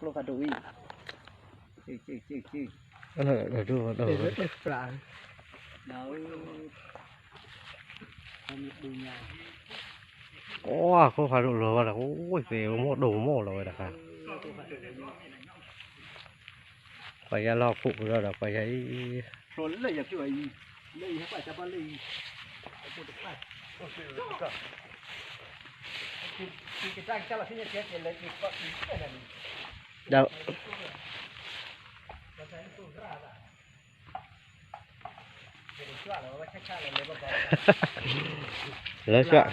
lô phạt đuổi chứ nó là đồ đồ đó wow không phải đồ rồi là ôi về một đồ mỏ rồi là phải ra lo phụ rồi là phải ấy rồi lấy cái gì lấy hết phải cho lấy cái trang chắc là cái này cái lấy cái đâu lấy chuyện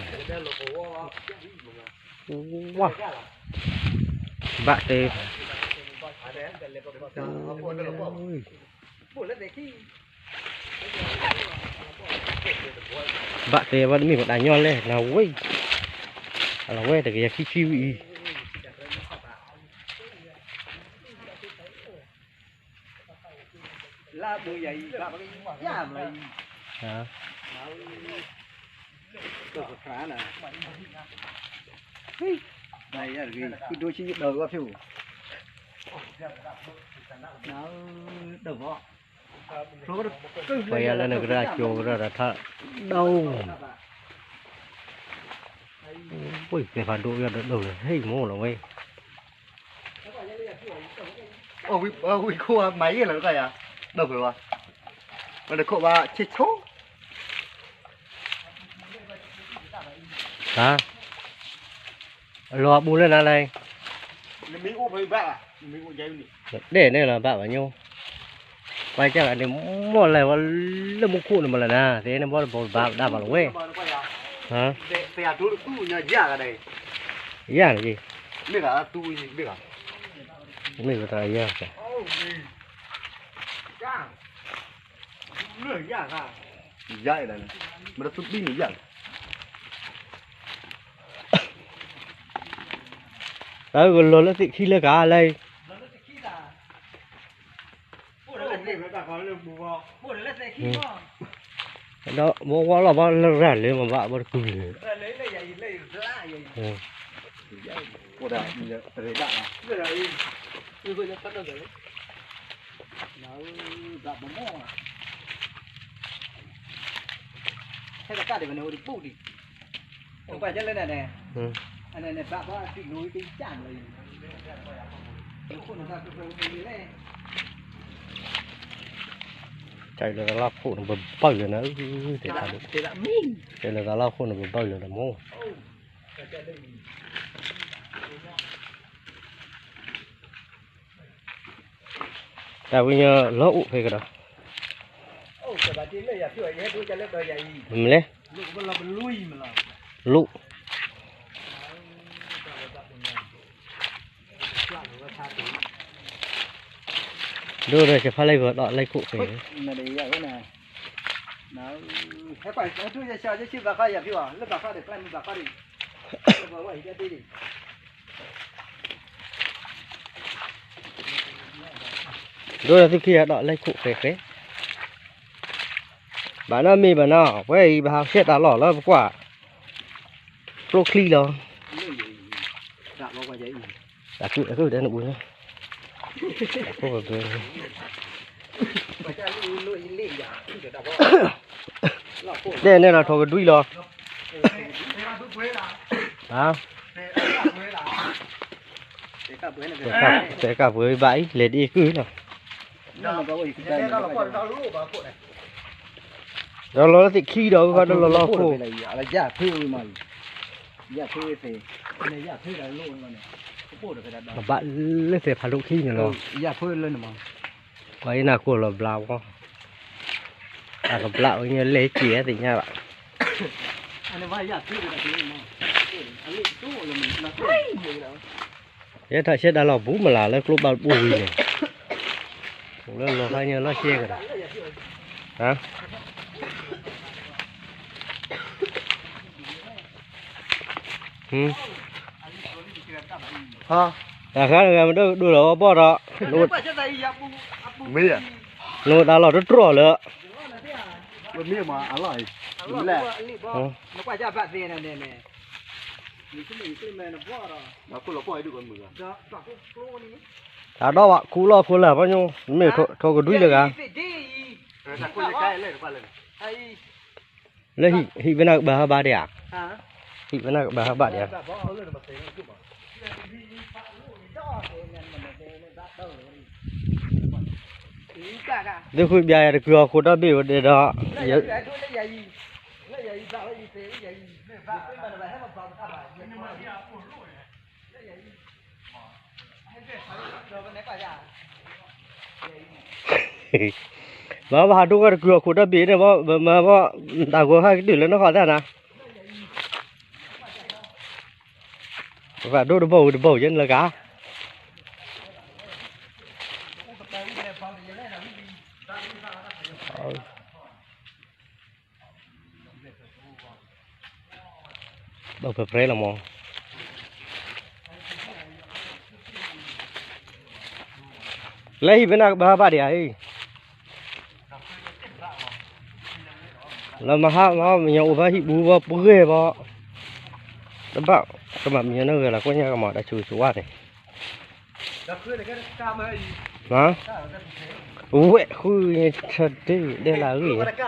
wow bạn thì bạn thì vẫn mình còn đánh nhon lên nào quay là quay từ cái khi chiêu ý là bùi vậy là cái giá này hả được khá là đây là cái đôi chi đầu qua phiêu nó đầu vỏ bây giờ là nó ra chiều ra là thợ đâu ui cái phản độ ra đầu là hay mồ là vậy ôi cô máy là cái à đâu phải à mà được cô ba chết chó hả lo bu lên là này mình cũng phải bạ mình cũng dây để đây là bạ bao nhiêu quay chắc là để một lần mà lớp một khu này một lần à thế nên bỏ bạ đa vào quê hả phải à tu nhà già cái này già là gì biết à tu gì biết à mình có thấy già già lửa già à già này mà nó tu pin gì già đó rồi nó khi lấy cá đây đó mua quá là bao rẻ lên mà bạn bao cười của đại giờ tới đại à bây giờ đi vừa cắt được rồi nó đạp bóng mỏ hay là cắt để mà nấu được bù đi không phải chân lên này nè anh này bạn có bị núi cái chản này chạy là lao khổ nó bầm bơi rồi nữa thế là lao khổ nó bầm bơi rồi là mô tại bây giờ lỗ hay cái đó mình lấy lụ đưa rồi sẽ phải lấy vợ đọ lấy cụ phải là để vậy nè nó cái phải nó chui ra sao chứ bà khai vậy à lúc bà khai để plan bà khai đi bà vậy cho đi đưa ra từ kia đọ lấy cụ phải cái bà nó mi bà nó vậy bà sẽ đã lỏ nó quả broccoli rồi đã cứ để nó bùi nhá không phải đây này là thổi đuôi lò à cả với bãi để đi cứ nào đó nó thì khi đó có đó là lo khô là giả thuê mà giả thuê thì này giả thuê là luôn mà này mà bạn lên phải phá độ khi nhỉ nó giả thuê lên mà vậy là của là blau không à gặp blau như lấy chĩa thì nha bạn anh vai giả thuê là thế mà anh lấyตู้là mình là thuê đâu thế thợ sẽ đã lò bún mà là lấy club bao bùi này nó lò hay như nó chia rồi hả ha à khác là mình đưa nó bỏ đó luôn luôn đã lò rất rõ nữa mía mà ăn lại nó quay ra bạn về này nè 你这么一对面的不了，那过了不还得个么个？这咋个说呢？ à đó ạ cú lo phun là bao nhiêu mình thô cái đuôi được à 那过来盖来，过来。 ai lấy hị bên nào bà ba đi à hả hị bên nào bà ba đi à bà bỏ lên mà thấy nó chụp à tôi khui bia được cửa khu đó bị để đó mà bà đâu có cửa khu đó bị này mà đào của hai cái đứa nó khó thế nào và đâu bầu dân là cá đâu phải phải là mò lấy bên nào ba đi ấy là mà ha mà nhiều và hị bù và ghê mà đó bảo các bạn mình nó là có nhà mà đã chui xuống này hả ui khui thật đấy đây là cái gì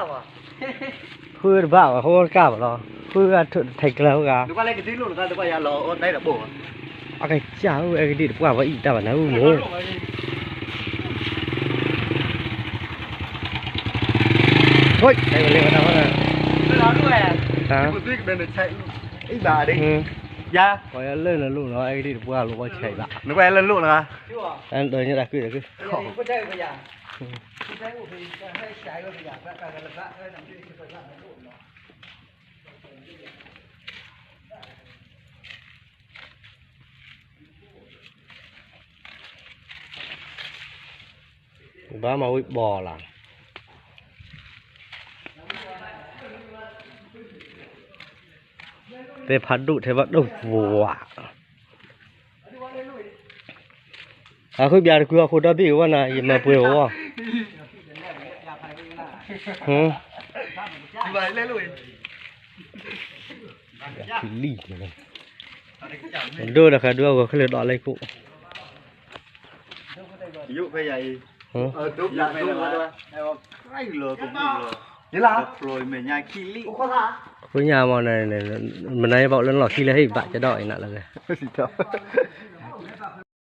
khui bảo không có bảo nó khui thành cái nào cả Lúc qua lấy cái gì luôn ra, lúc qua nhà lò đây là bổ. à cái cháo cái đi được qua vậy ta bảo nó mua thôi đây lên vào đâu nè Cái đó luôn à? hả Một cái bên này chạy ít bà đi. ừ Dạ. coi lên là lúc nó ai đi được qua lúc qua chạy bạn Lúc qua lên luôn à? anh đời như là cứ ba màu bò là thế phát đủ thế vẫn đâu vua à khơi bia được chưa khơi đã bị quá này mà bùi quá hả Vậy lên luôn. thì lì này đưa là cả đưa vào cái lượt đỏ lấy cụ Ví dụ bây giờ đúng dạ là đúng rồi. Cái lừa cũng lừa. Thế là rồi mình nhai chi lị. với nhà mà này mình này bảo lên lò khi lấy hình bạn cho đợi nè là Gì đâu.